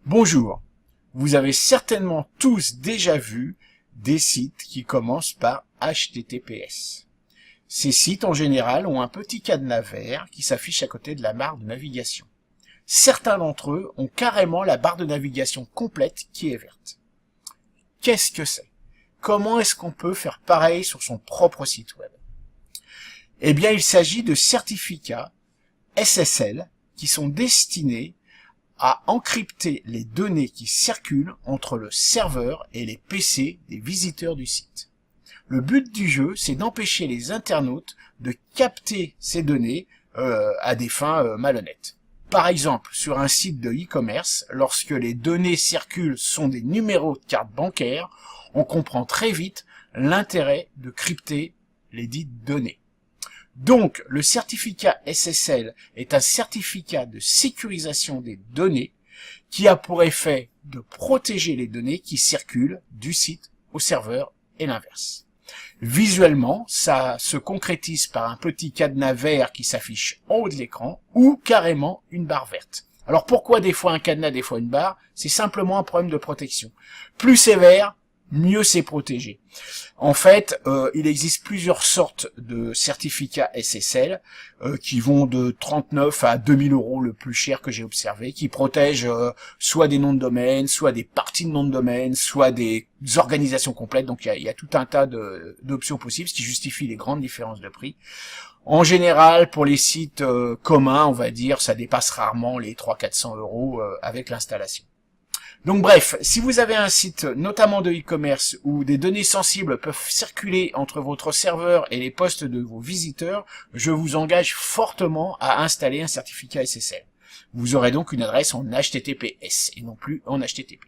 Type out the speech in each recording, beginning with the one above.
Bonjour, vous avez certainement tous déjà vu des sites qui commencent par HTTPS. Ces sites en général ont un petit cadenas vert qui s'affiche à côté de la barre de navigation. Certains d'entre eux ont carrément la barre de navigation complète qui est verte. Qu'est-ce que c'est? Comment est-ce qu'on peut faire pareil sur son propre site web? Eh bien, il s'agit de certificats SSL qui sont destinés à encrypter les données qui circulent entre le serveur et les PC des visiteurs du site. Le but du jeu, c'est d'empêcher les internautes de capter ces données à des fins malhonnêtes. Par exemple, sur un site de e-commerce, lorsque les données circulent sont des numéros de carte bancaire, on comprend très vite l'intérêt de crypter les dites données. Donc, le certificat SSL est un certificat de sécurisation des données qui a pour effet de protéger les données qui circulent du site au serveur et l'inverse. Visuellement, ça se concrétise par un petit cadenas vert qui s'affiche en haut de l'écran ou carrément une barre verte. Alors pourquoi des fois un cadenas, des fois une barre? C'est simplement un problème de protection. Plus c'est vert, mieux c'est protégé. En fait, il existe plusieurs sortes de certificats SSL qui vont de 39 à 2000 € le plus cher que j'ai observé, qui protègent soit des noms de domaine, soit des parties de noms de domaine, soit des organisations complètes. Donc il y a tout un tas d'options possibles, ce qui justifie les grandes différences de prix. En général, pour les sites communs, on va dire, ça dépasse rarement les 300-400 € avec l'installation. Donc bref, si vous avez un site notamment de e-commerce où des données sensibles peuvent circuler entre votre serveur et les postes de vos visiteurs, je vous engage fortement à installer un certificat SSL. Vous aurez donc une adresse en HTTPS et non plus en HTTP.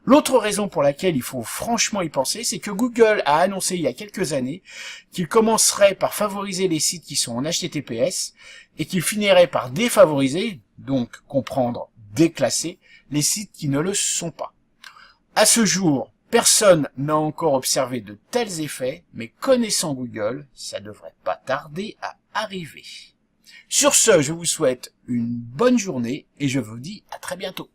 L'autre raison pour laquelle il faut franchement y penser, c'est que Google a annoncé il y a quelques années qu'il commencerait par favoriser les sites qui sont en HTTPS et qu'il finirait par défavoriser, donc comprendre déclasser, les sites qui ne le sont pas. À ce jour, personne n'a encore observé de tels effets, mais connaissant Google, ça devrait pas tarder à arriver. Sur ce, je vous souhaite une bonne journée et je vous dis à très bientôt.